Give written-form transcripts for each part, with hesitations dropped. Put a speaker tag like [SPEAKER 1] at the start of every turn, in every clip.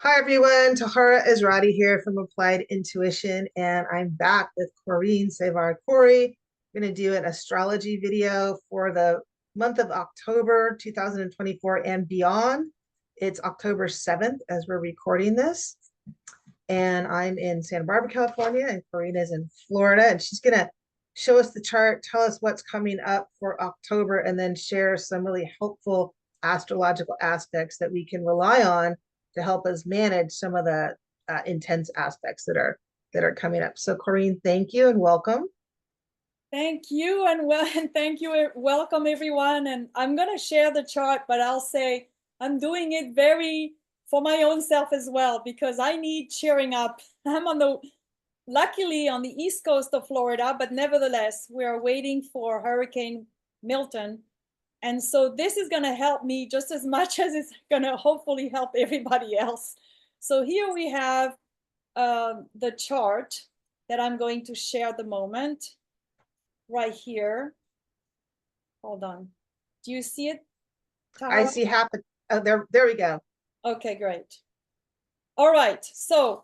[SPEAKER 1] Hi everyone, Tahara Ezrahti here from Applied Intuition, and I'm back with Corinne Cevaer-Corey. We're going to do an astrology video for the month of October 2024 and beyond. It's October 7th as we're recording this, and I'm in Santa Barbara, California, and Corinne is in Florida, and she's going to show us the chart, tell us what's coming up for October, and then share some really helpful astrological aspects that we can rely on to help us manage some of the intense aspects that are coming up. So, Corinne, thank you and welcome.
[SPEAKER 2] Thank you and thank you. Welcome everyone. And I'm going to share the chart, but I'll say I'm doing it very for my own self as well because I need cheering up. I'm luckily on the east coast of Florida, but nevertheless, we are waiting for Hurricane Milton. And so this is going to help me just as much as it's going to hopefully help everybody else. So here we have the chart that I'm going to share at the moment. Right here. Hold on. Do you see it,
[SPEAKER 1] I
[SPEAKER 2] Tahara?
[SPEAKER 1] see happen. Oh, there we go.
[SPEAKER 2] Okay, great. All right. So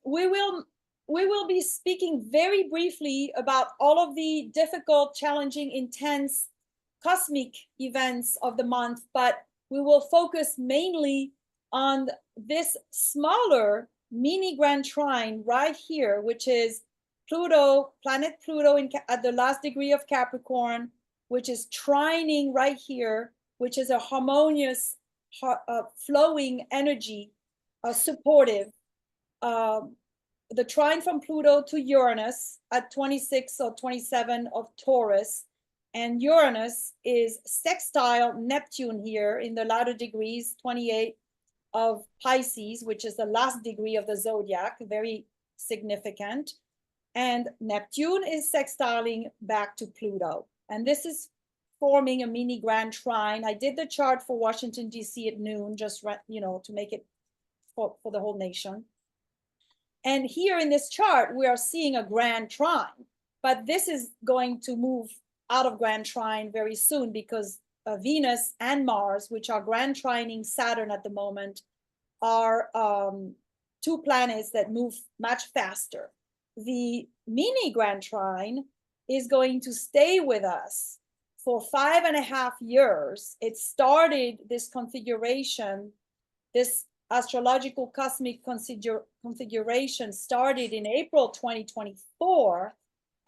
[SPEAKER 2] we will be speaking very briefly about all of the difficult, challenging, intense cosmic events of the month, but we will focus mainly on this smaller mini grand trine right here, which is Pluto, planet Pluto at the last degree of Capricorn, which is trining right here, which is a harmonious, flowing energy, supportive. The trine from Pluto to Uranus at 26 or 27 of Taurus. And Uranus is sextile Neptune here in the latter degrees, 28 of Pisces, which is the last degree of the zodiac, very significant. And Neptune is sextiling back to Pluto. And this is forming a mini grand trine. I did the chart for Washington, D.C. at noon, just, to make it for the whole nation. And here in this chart, we are seeing a grand trine. But this is going to move out of grand trine very soon because Venus and Mars, which are grand trining Saturn at the moment, are two planets that move much faster. The mini grand trine is going to stay with us for 5.5 years. It started this configuration, this astrological cosmic configuration started in April 2024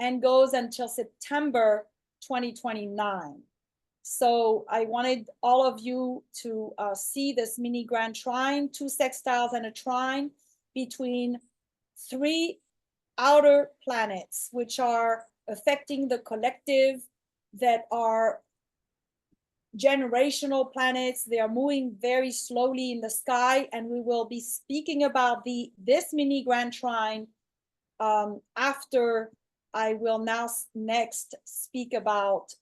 [SPEAKER 2] and goes until September 2029. So I wanted all of you to see this mini grand trine, two sextiles and a trine between three outer planets, which are affecting the collective, that are generational planets. They are moving very slowly in the sky, and we will be speaking about this mini grand trine after I will now next speak about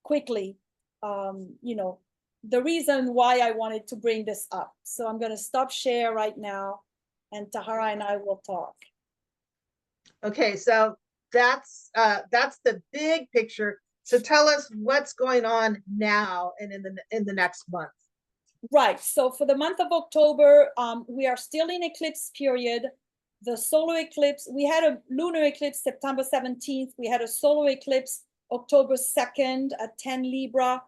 [SPEAKER 2] quickly, the reason why I wanted to bring this up. So I'm going to stop share right now, and Tahara and I will talk.
[SPEAKER 1] Okay, so that's the big picture. So tell us what's going on now and in the next month.
[SPEAKER 2] Right. So for the month of October, we are still in eclipse period. The solar eclipse, we had a lunar eclipse September 17th. We had a solar eclipse October 2nd at 10 Libra.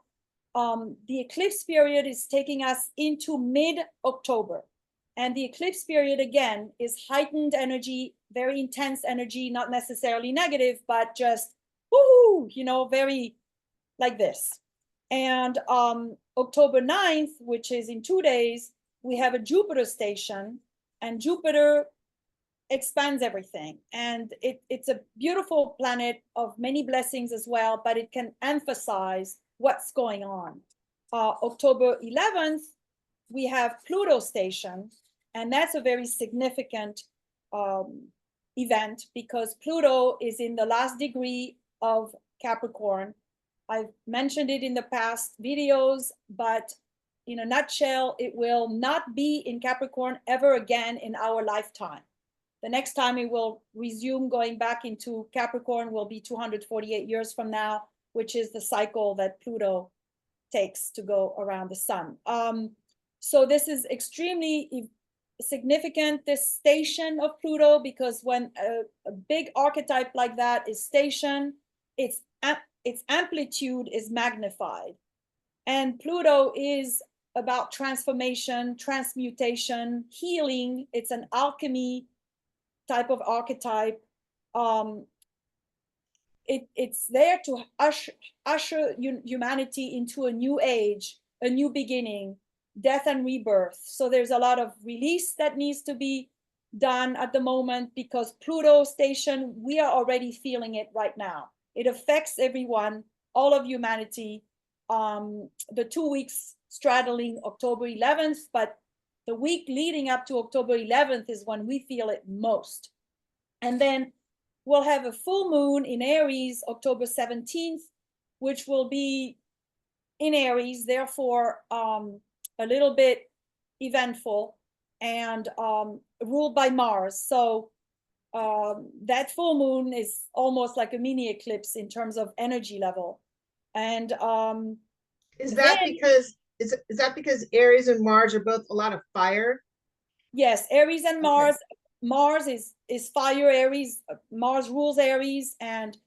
[SPEAKER 2] The eclipse period is taking us into mid-October. And the eclipse period, again, is heightened energy, very intense energy, not necessarily negative, but just, woo, very like this. And October 9th, which is in 2 days, we have a Jupiter station, and Jupiter expands everything. And it's a beautiful planet of many blessings as well, but it can emphasize what's going on. October 11th, we have Pluto station, and that's a very significant event because Pluto is in the last degree of Capricorn. I've mentioned it in the past videos, but in a nutshell, it will not be in Capricorn ever again in our lifetime. The next time it will resume going back into Capricorn will be 248 years from now, which is the cycle that Pluto takes to go around the sun. So this is extremely significant, this station of Pluto, because when a big archetype like that is stationed, its amplitude is magnified. And Pluto is about transformation, transmutation, healing. It's an alchemy type of archetype. It's there to usher humanity into a new age, a new beginning, death and rebirth. So there's a lot of release that needs to be done at the moment, because Pluto station, we are already feeling it right now. It affects everyone, all of humanity. The 2 weeks straddling October 11th, but the week leading up to October 11th is when we feel it most. And then we'll have a full moon in Aries, October 17th, which will be in Aries, therefore a little bit eventful, and ruled by Mars. So that full moon is almost like a mini eclipse in terms of energy level. And
[SPEAKER 1] is that because Aries and Mars are both a lot of fire?
[SPEAKER 2] Yes, Aries and Mars. Okay. Mars is fire. Aries, Mars rules Aries, and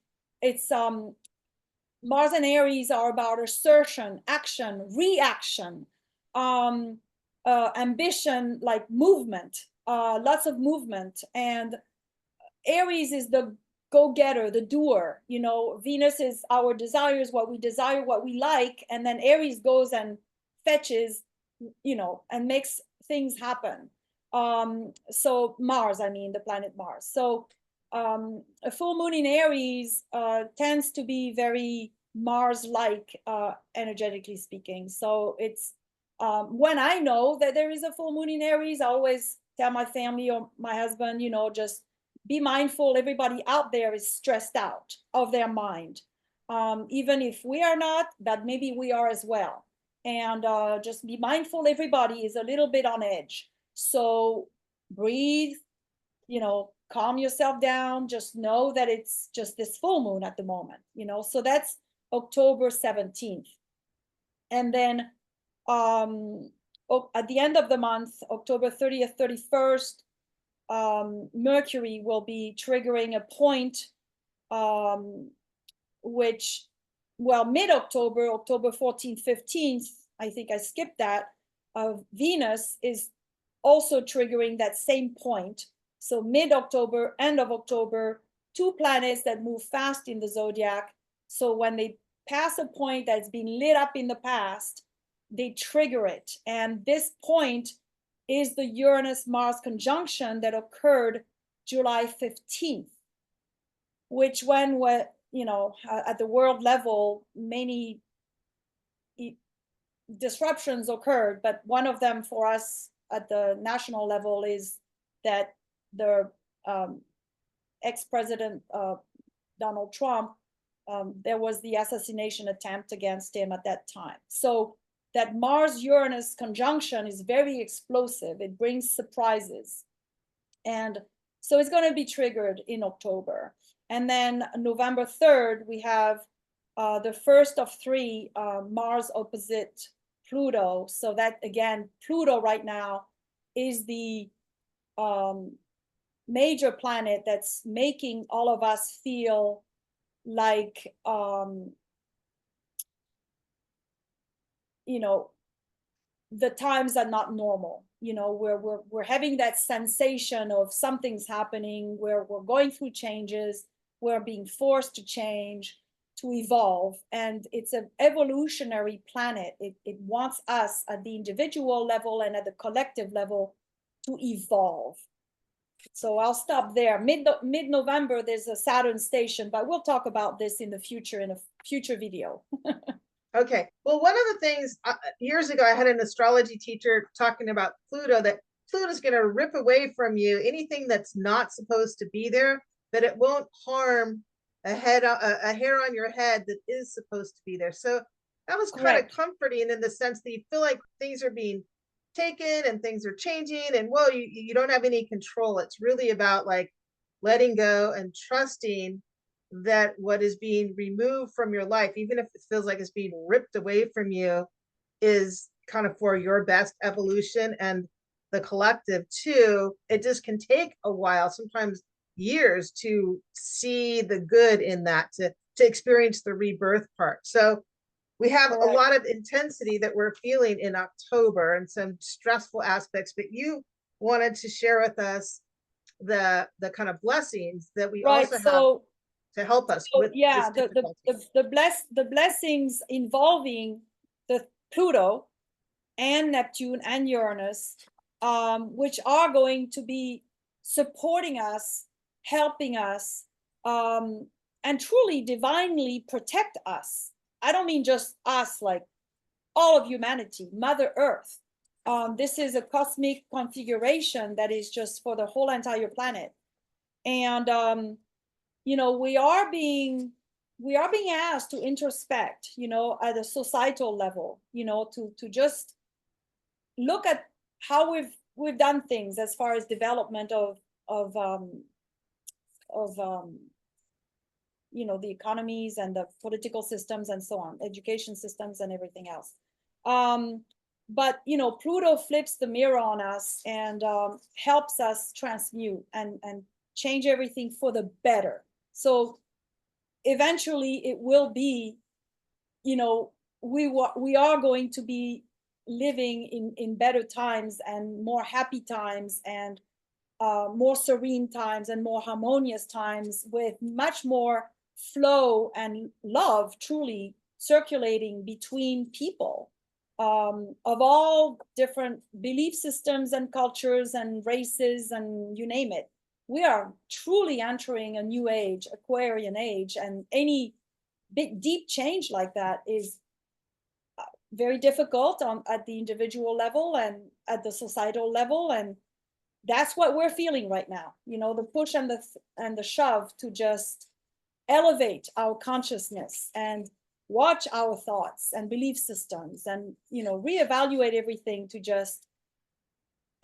[SPEAKER 2] it's Mars and Aries are about assertion, action, reaction, ambition, like movement, lots of movement. And Aries is the go-getter, the doer. You know, Venus is our desires, what we desire, what we like, and then Aries goes and fetches, you know, and makes things happen. So Mars, I mean, the planet Mars. So a full moon in Aries tends to be very Mars-like, energetically speaking. So it's when I know that there is a full moon in Aries, I always tell my family or my husband, you know, just be mindful. Everybody out there is stressed out of their mind. Even if we are not, but maybe we are as well. And just be mindful. Everybody is a little bit on edge. So breathe, you know, calm yourself down. Just know that it's just this full moon at the moment, you know. So that's October 17th. And then at the end of the month, October 30th, 31st, Mercury will be triggering a point, which, well, mid-October, October 14th, 15th, I think I skipped that, Venus is also triggering that same point. So mid-October, end of October, two planets that move fast in the zodiac. So when they pass a point that's been lit up in the past, they trigger it. And this point is the Uranus-Mars conjunction that occurred July 15th, which when, you know, at the world level, many disruptions occurred, but one of them for us at the national level is that the ex-president Donald Trump, there was the assassination attempt against him at that time. So that Mars-Uranus conjunction is very explosive. It brings surprises. And so it's going to be triggered in October. And then November 3rd, we have the first of three Mars opposite Pluto. So that, again, Pluto right now is the major planet that's making all of us feel like, you know, the times are not normal. You know, we're having that sensation of something's happening, where we're going through changes, we're being forced to change, to evolve. And it's an evolutionary planet. It wants us at the individual level and at the collective level to evolve. So I'll stop there. Mid-November, there's a Saturn station, but we'll talk about this in the future, in a future video.
[SPEAKER 1] Okay. Well, one of the things years ago, I had an astrology teacher talking about Pluto, that Pluto's going to rip away from you anything that's not supposed to be there, that it won't harm a hair on your head that is supposed to be there. So that was kind of comforting in the sense that you feel like things are being taken and things are changing, and well, you don't have any control. It's really about like letting go and trusting that what is being removed from your life, even if it feels like it's being ripped away from you, is kind of for your best evolution and the collective too. It just can take a while, sometimes years, to see the good in that, to experience the rebirth part. So we have a lot of intensity that we're feeling in October and some stressful aspects, but you wanted to share with us the kind of blessings that we also have to help us with
[SPEAKER 2] yeah,
[SPEAKER 1] this difficulty.
[SPEAKER 2] the blessings involving the Pluto and Neptune and Uranus, which are going to be supporting us, helping us, and truly divinely protect us. I don't mean just us, like all of humanity, Mother Earth. This is a cosmic configuration that is just for the whole entire planet. And you know, we are being asked to introspect, you know, at a societal level, you know, to just look at how we've done things as far as development of you know, the economies and the political systems and so on, education systems and everything else. But you know, Pluto flips the mirror on us and helps us transmute and change everything for the better. So eventually it will be, you know, we are going to be living in better times and more happy times and more serene times and more harmonious times, with much more flow and love truly circulating between people of all different belief systems and cultures and races and you name it. We are truly entering a new age, Aquarian age, and any big deep change like that is very difficult at the individual level and at the societal level. And that's what we're feeling right now, you know, the push and the shove to just elevate our consciousness and watch our thoughts and belief systems and, you know, reevaluate everything to just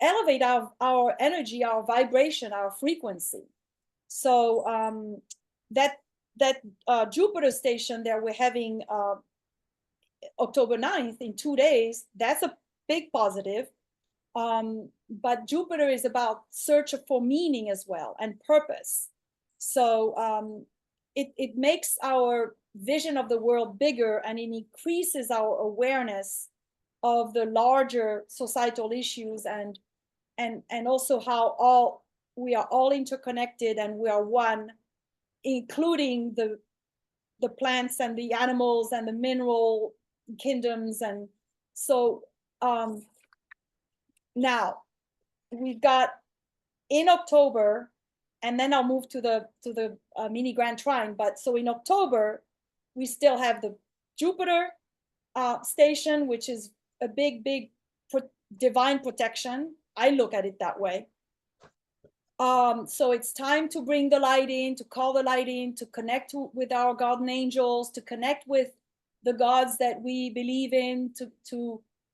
[SPEAKER 2] elevate our energy, our vibration, our frequency. So that Jupiter station there we're having October 9th in 2 days, that's a big positive. But Jupiter is about search for meaning as well and purpose. So it makes our vision of the world bigger, and it increases our awareness of the larger societal issues and also how we are all interconnected and we are one, including the plants and the animals and the mineral kingdoms. And so now we've got in October, and then I'll move to the mini grand trine. But so in October, we still have the Jupiter station, which is a big divine protection. I look at it that way. So it's time to bring the light in, to call the light in, to connect with our guardian angels, to connect with the gods that we believe in,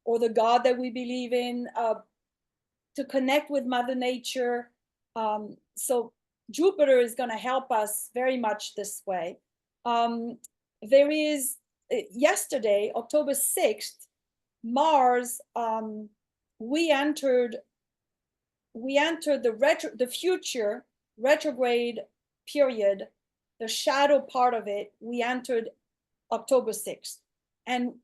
[SPEAKER 2] or the God that we believe in, to connect with Mother Nature. So Jupiter is going to help us very much this way. There is yesterday, October 6th, Mars, we entered the future retrograde period, the shadow part of it. We entered October 6th. And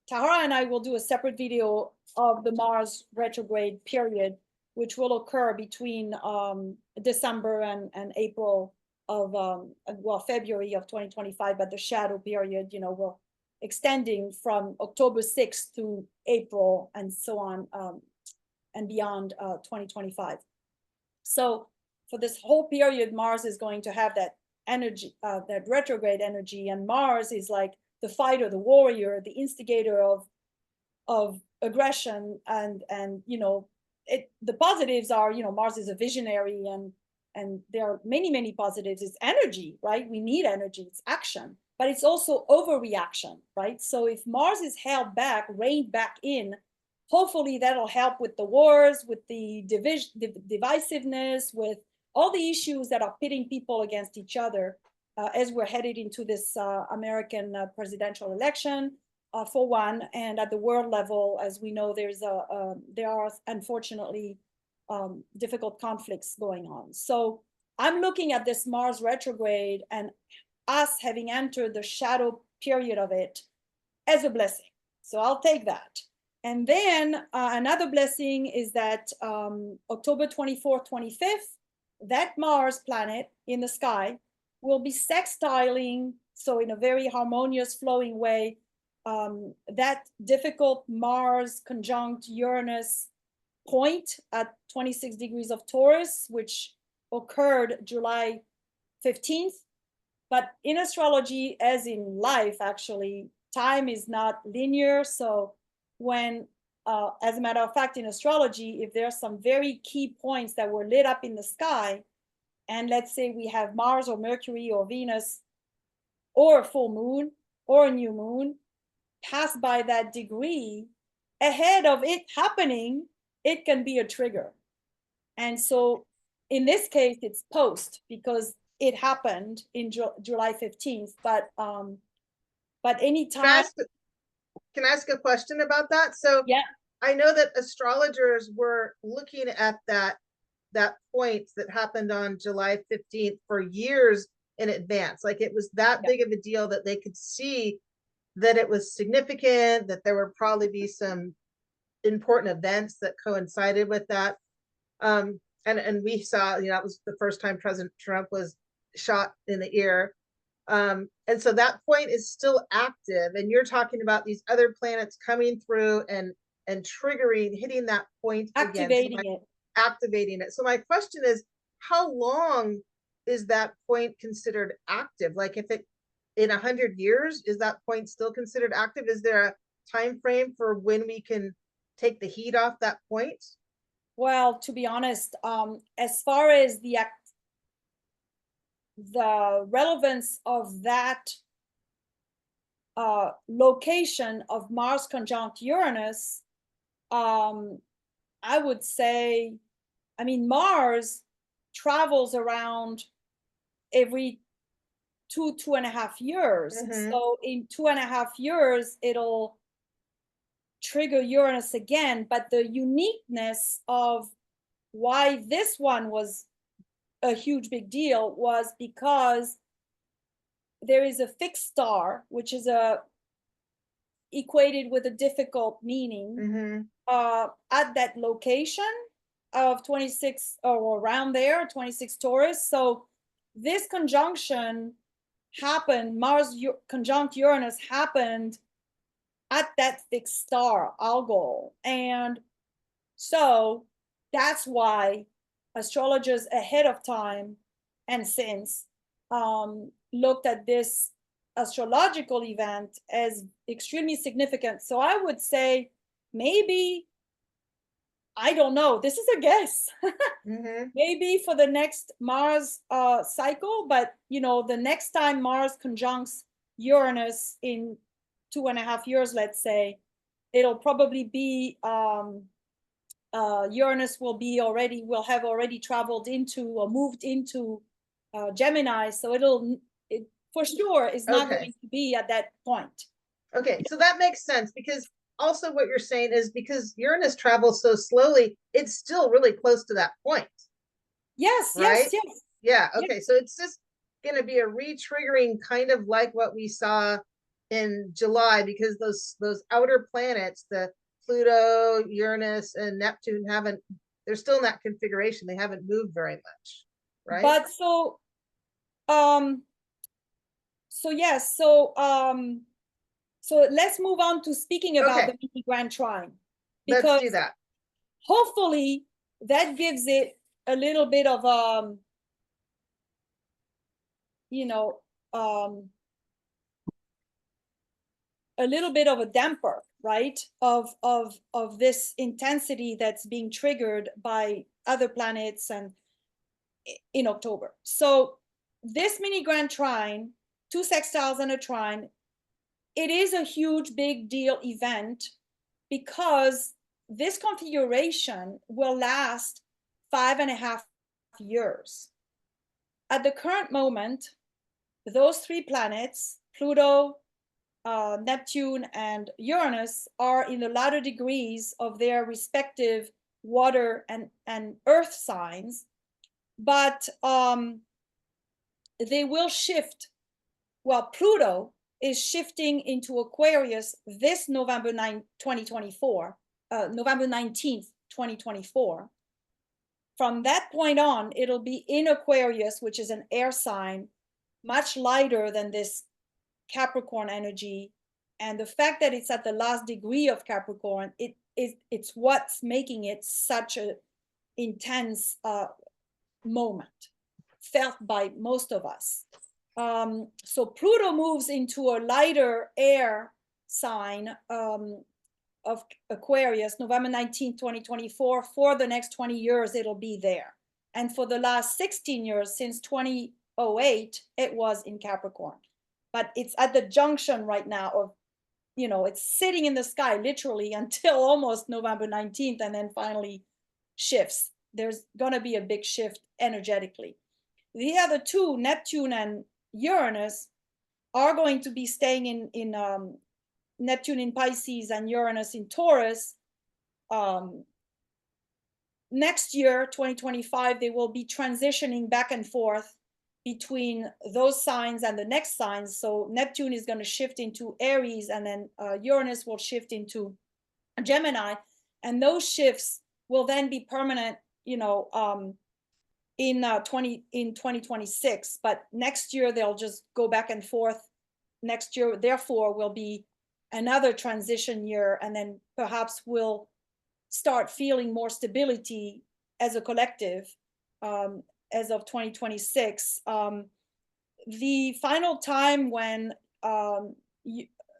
[SPEAKER 2] Tahara and I will do a separate video of the Mars retrograde period, which will occur between December and April of, February of 2025, but the shadow period, you know, will extending from October 6th to April and so on, and beyond 2025. So for this whole period, Mars is going to have that energy, that retrograde energy, and Mars is like the fighter, the warrior, the instigator of aggression, and you know, the positives are, you know, Mars is a visionary, and there are many positives. It's energy, right? We need energy, it's action, but it's also overreaction, right? So if Mars is held back, reined back in, hopefully that'll help with the wars, with the divisiveness, with all the issues that are pitting people against each other as we're headed into this American presidential election. for one, and at the world level, as we know, there are unfortunately difficult conflicts going on. So I'm looking at this Mars retrograde and us having entered the shadow period of it as a blessing. So I'll take that. And then another blessing is that October 24th, 25th, that Mars planet in the sky will be sextiling, so in a very harmonious, flowing way, that difficult Mars conjunct Uranus point at 26 degrees of Taurus, which occurred July 15th. But in astrology, as in life, actually, time is not linear. So when, as a matter of fact, in astrology, if there are some very key points that were lit up in the sky, and let's say we have Mars or Mercury or Venus or a full moon or a new moon pass by that degree, ahead of it happening, it can be a trigger. And so in this case, it's post because it happened in July 15th. But anytime.
[SPEAKER 1] Can I ask a question about that? So
[SPEAKER 2] yeah,
[SPEAKER 1] I know that astrologers were looking at that point that happened on July 15th for years in advance. Like it was that big of a deal that they could see that it was significant, that there would probably be some important events that coincided with that. And we saw, that was the first time President Trump was shot in the ear. And so that point is still active. And you're talking about these other planets coming through and triggering, hitting that point
[SPEAKER 2] activating
[SPEAKER 1] again.
[SPEAKER 2] it.
[SPEAKER 1] Activating it. So my question is, how long is that point considered active? Like if it in 100 years, is that point still considered active? Is there a time frame for when we can take the heat off that point?
[SPEAKER 2] Well, to be honest, as far as the relevance of that location of Mars conjunct Uranus, I would say, Mars travels around every 2.5 years.
[SPEAKER 1] Mhm.
[SPEAKER 2] So in 2.5 years, it'll trigger Uranus again. But the uniqueness of why this one was a huge big deal was because there is a fixed star, which is equated with a difficult meaning at that location of 26 or around there, 26 Taurus. So this conjunction happened, Mars conjunct Uranus happened at that fixed star, Algol. And so that's why astrologers ahead of time and since looked at this astrological event as extremely significant. So I would say maybe, I don't know, this is a guess, maybe for the next Mars cycle, but the next time Mars conjuncts Uranus in 2.5 years, let's say, it'll probably be Uranus will have already traveled into or moved into Gemini, so it for sure is not going to be at that point.
[SPEAKER 1] Okay, so that makes sense, because also what you're saying is because Uranus travels so slowly, it's still really close to that point.
[SPEAKER 2] Yes,
[SPEAKER 1] right?
[SPEAKER 2] yes.
[SPEAKER 1] Yeah, okay, so it's just going to be a re-triggering, kind of like what we saw in July, because those outer planets, the Pluto, Uranus, and Neptune they're still in that configuration. They haven't moved very much, right?
[SPEAKER 2] But so yes, so let's move on to speaking about the mini grand trine.
[SPEAKER 1] Let's do that.
[SPEAKER 2] Hopefully that gives it a little bit of a little bit of a damper, right, of this intensity that's being triggered by other planets and in October. So this mini grand trine, 2 sextiles and a trine, it is a huge big deal event because this configuration will last 5.5 years. At the current moment, those 3 planets, Pluto, Neptune and Uranus are in the latter degrees of their respective water and earth signs, but they will shift. Well, Pluto is shifting into Aquarius this November 2024, November 19th, 2024. From that point on, it'll be in Aquarius, which is an air sign, much lighter than this Capricorn energy. And the fact that it's at the last degree of Capricorn, it's what's making it such an intense moment felt by most of us. So Pluto moves into a lighter air sign of Aquarius, November 19th, 2024. For the next 20 years, it'll be there. And for the last 16 years, since 2008, it was in Capricorn. But it's at the junction right now of, it's sitting in the sky literally until almost November 19th, and then finally shifts. There's going to be a big shift energetically. The other two, Neptune and Uranus, are going to be staying in Neptune in Pisces and Uranus in Taurus. Next year, 2025, they will be transitioning back and forth between those signs and the next signs. So Neptune is going to shift into Aries, and then Uranus will shift into Gemini. And those shifts will then be permanent, in 2026. But next year, they'll just go back and forth. Next year, therefore, will be another transition year, and then perhaps we'll start feeling more stability as a collective as of 2026. The final time when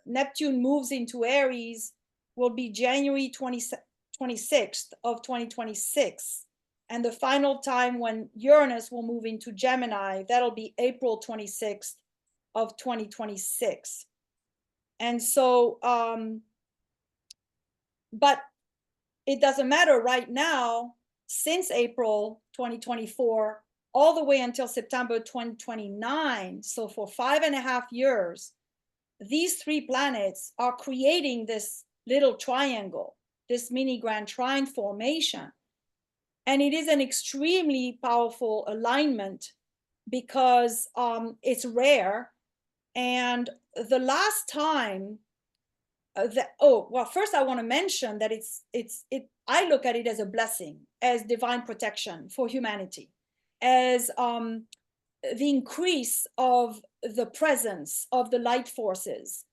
[SPEAKER 2] Neptune moves into Aries will be January 26th of 2026. And the final time when Uranus will move into Gemini, that'll be April 26th of 2026. And so, but it doesn't matter right now, since April 2024, all the way until September 2029. So for 5.5 years, these three planets are creating this little triangle, this mini grand trine formation. And it is an extremely powerful alignment because it's rare. And the last time first I want to mention that I look at it as a blessing, as divine protection for humanity, as the increase of the presence of the light forces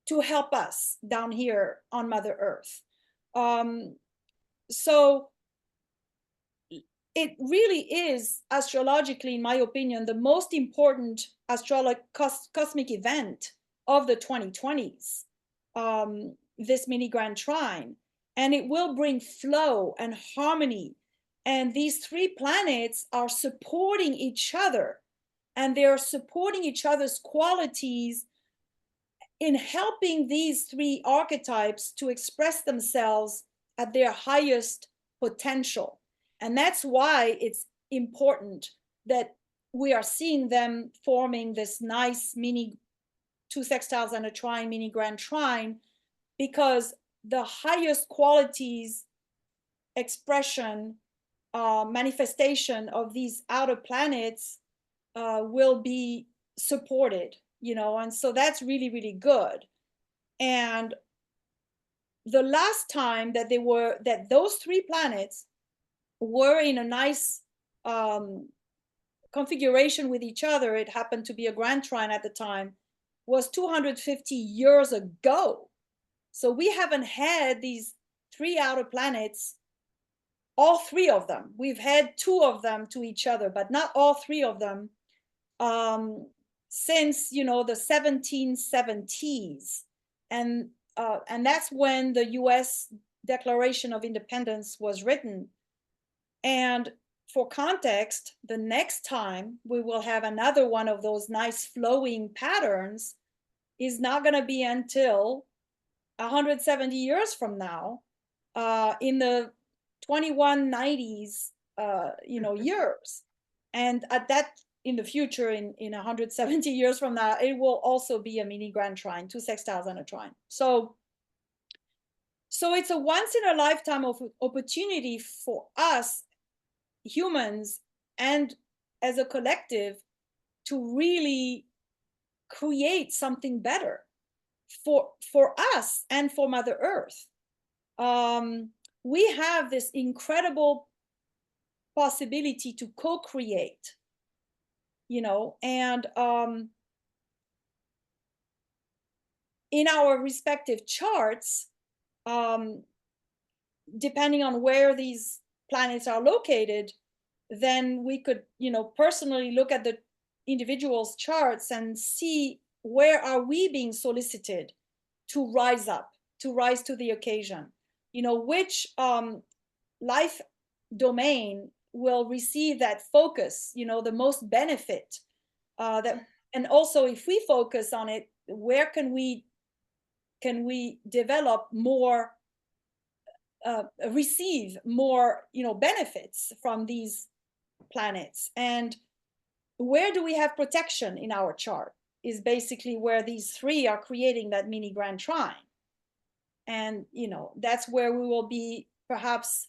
[SPEAKER 2] to help us down here on Mother Earth. So it really is, astrologically, in my opinion, the most important cosmic event of the 2020s, this mini grand trine. And it will bring flow and harmony. And these three planets are supporting each other, and they are supporting each other's qualities in helping these three archetypes to express themselves at their highest potential. And that's why it's important that we are seeing them forming this nice mini 2 sextiles and a trine, mini grand trine, because the highest qualities, expression, manifestation of these outer planets will be supported, and so that's really, really good. And the last time that those three planets were in a nice configuration with each other, it happened to be a grand trine at the time, was 250 years ago. So we haven't had these three outer planets, all three of them. We've had two of them to each other, but not all three of them since, the 1770s. And that's when the US Declaration of Independence was written. And for context, the next time we will have another one of those nice flowing patterns is not going to be until 170 years from now, in the 2190s, years. And at that in the future, in 170 years from now, it will also be a mini grand trine, 2 sextiles and a trine. So it's a once in a lifetime of opportunity for us humans and as a collective to really create something better for us and for Mother Earth. We have this incredible possibility to co-create, and in our respective charts, depending on where these planets are located, then we could, personally look at the individual's charts and see where are we being solicited to rise up, to rise to the occasion. Which life domain will receive that focus, the most benefit. And also, if we focus on it, where can we develop more, receive more, benefits from these planets? And where do we have protection in our chart is basically where these three are creating that mini grand trine. And, that's where we will be perhaps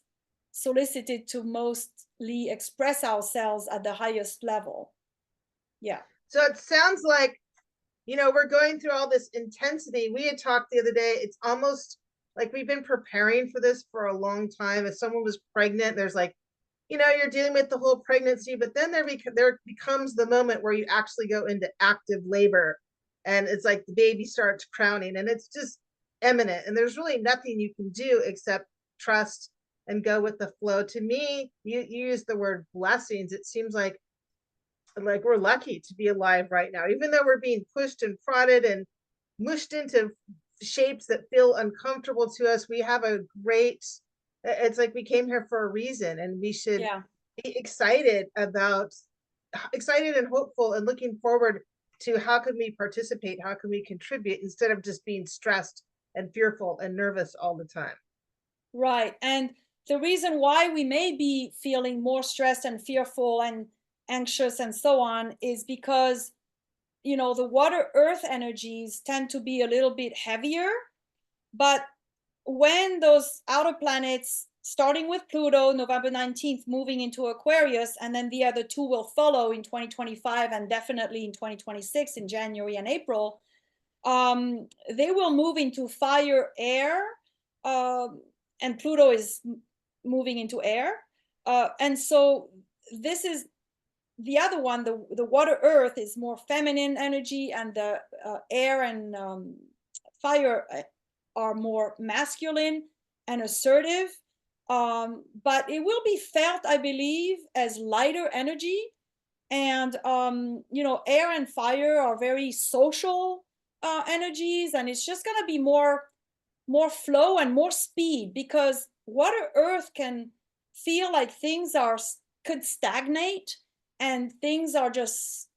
[SPEAKER 2] solicited to mostly express ourselves at the highest level. Yeah.
[SPEAKER 1] So it sounds like, we're going through all this intensity. We had talked the other day, it's almost like we've been preparing for this for a long time. If someone was pregnant, there's like, you're dealing with the whole pregnancy, but then there becomes the moment where you actually go into active labor, and it's like the baby starts crowning, and it's just imminent, and there's really nothing you can do except trust and go with the flow. To me, you use the word blessings. It seems like we're lucky to be alive right now, even though we're being pushed and prodded and mushed into shapes that feel uncomfortable to us. We have a great, it's like we came here for a reason, and we should be excited and hopeful and looking forward to how can we participate, how can we contribute, instead of just being stressed and fearful and nervous all the time.
[SPEAKER 2] Right. And the reason why we may be feeling more stressed and fearful and anxious and so on is because, the water earth energies tend to be a little bit heavier. But when those outer planets, starting with Pluto, November 19th, moving into Aquarius, and then the other two will follow in 2025 and definitely in 2026 in January and April, they will move into fire, air, and Pluto is moving into air. And so this is the other one, the water earth is more feminine energy, and the air and fire are more masculine and assertive. But it will be felt, I believe, as lighter energy. And, air and fire are very social energies, and it's just going to be more flow and more speed, because water earth can feel like things could stagnate, and things are just,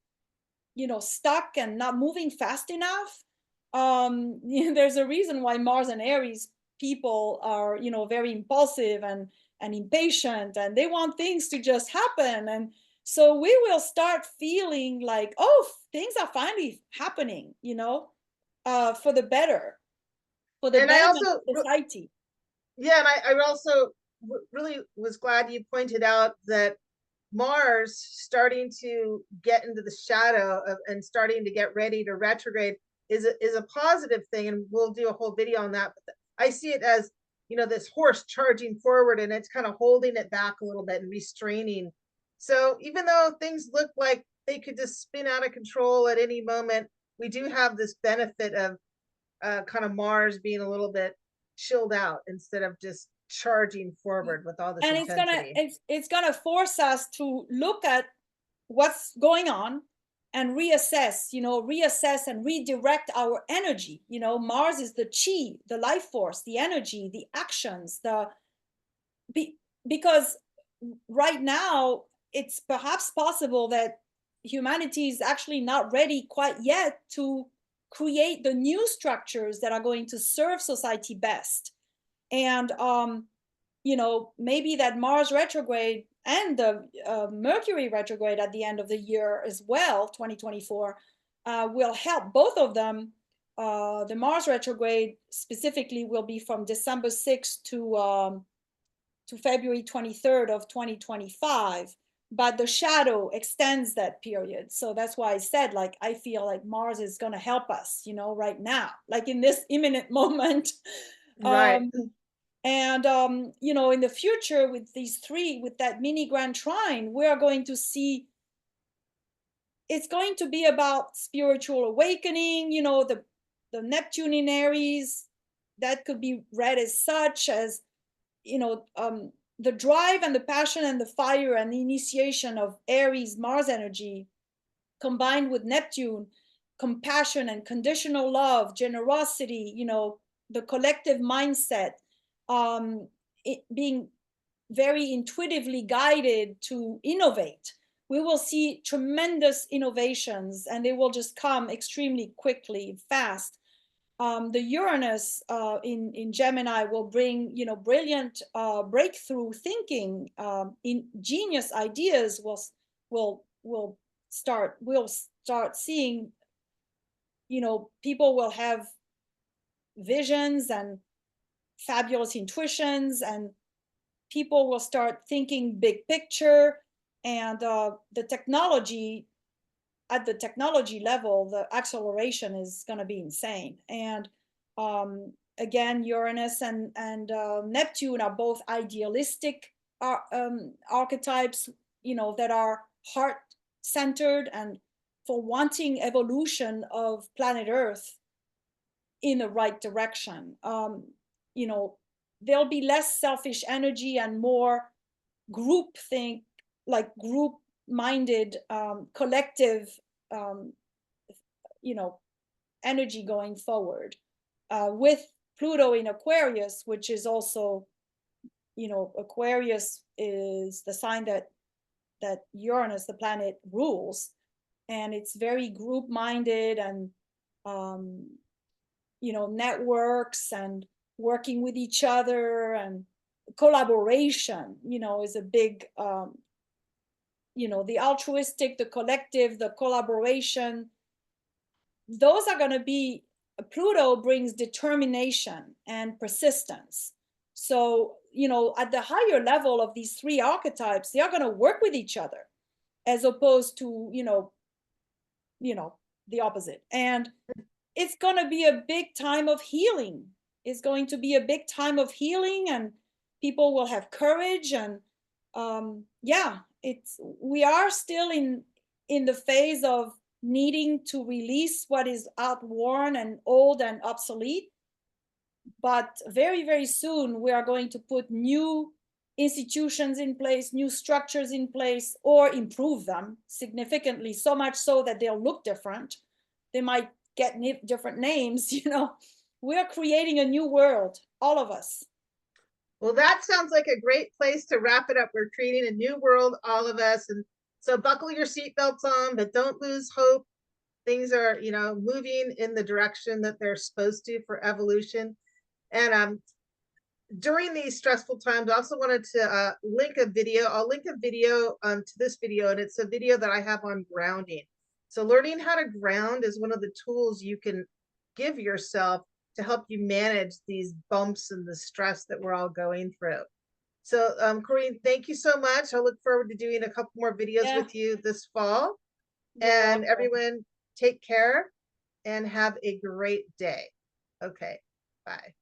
[SPEAKER 2] stuck and not moving fast enough. There's a reason why Mars and Aries people are, very impulsive and impatient, and they want things to just happen. And so we will start feeling like, oh, things are finally happening, for the better, for the betterment of society.
[SPEAKER 1] Yeah, and I also really was glad you pointed out that Mars starting to get into the shadow and starting to get ready to retrograde is a positive thing, and we'll do a whole video on that. But I see it as, this horse charging forward, and it's kind of holding it back a little bit and restraining. So even though things look like they could just spin out of control at any moment, we do have this benefit of kind of Mars being a little bit chilled out instead of just charging forward with all this
[SPEAKER 2] and
[SPEAKER 1] intensity.
[SPEAKER 2] It's gonna force us to look at what's going on and reassess and redirect our energy. Mars is the chi, the life force, the energy, the actions, because right now it's perhaps possible that humanity is actually not ready quite yet to create the new structures that are going to serve society best. And maybe that Mars retrograde and the Mercury retrograde at the end of the year as well, 2024, will help both of them. The Mars retrograde specifically will be from December 6th to February 23rd of 2025, but the shadow extends that period. So that's why I said, like, I feel like Mars is going to help us, you know, right now, like in this imminent moment.
[SPEAKER 1] Right.
[SPEAKER 2] And you know, in the future with these three, with that mini grand trine, we are going to see, it's going to be about spiritual awakening, you know, the Neptune in Aries, that could be read as such as, you know, the drive and the passion and the fire and the initiation of Aries Mars energy combined with Neptune, compassion and conditional love, generosity, you know, the collective mindset, it being very intuitively guided to innovate. We will see tremendous innovations, and they will just come extremely quickly, fast. The Uranus in Gemini will bring, you know, brilliant breakthrough thinking. In genius ideas will start. We'll start seeing, you know, people will have visions and fabulous intuitions, and people will start thinking big picture. And the technology, at the technology level, the acceleration is going to be insane. And again, Uranus and Neptune are both idealistic archetypes, you know, that are heart centered and for wanting evolution of planet Earth in the right direction. You know, there'll be less selfish energy and more group think, like group minded, collective, you know, energy going forward, with Pluto in Aquarius, which is also, you know, Aquarius is the sign that Uranus, the planet, rules, and it's very group minded and you know, networks and working with each other, and collaboration, you know, is a big you know, the altruistic, the collective, the collaboration, those are going to be, Pluto brings determination and persistence. So, you know, at the higher level of these three archetypes, they are going to work with each other as opposed to, you know, the opposite. And it's going to be a big time of healing. It's going to be a big time of healing, and people will have courage. And yeah, we are still in the phase of needing to release what is outworn and old and obsolete. But very, very soon, we are going to put new institutions in place, new structures in place, or improve them significantly, so much so that they'll look different. They might get different names, you know. We're creating a new world, all of us.
[SPEAKER 1] Well, that sounds like a great place to wrap it up. We're creating a new world, all of us. And so buckle your seatbelts on, but don't lose hope. Things are, you know, moving in the direction that they're supposed to for evolution. And during these stressful times, I also wanted to link a video. I'll link a video to this video, and it's a video that I have on grounding. So learning how to ground is one of the tools you can give yourself to help you manage these bumps and the stress that we're all going through. So Corinne, thank you so much. I look forward to doing a couple more videos with you this fall. And everyone, take care and have a great day. Okay, bye.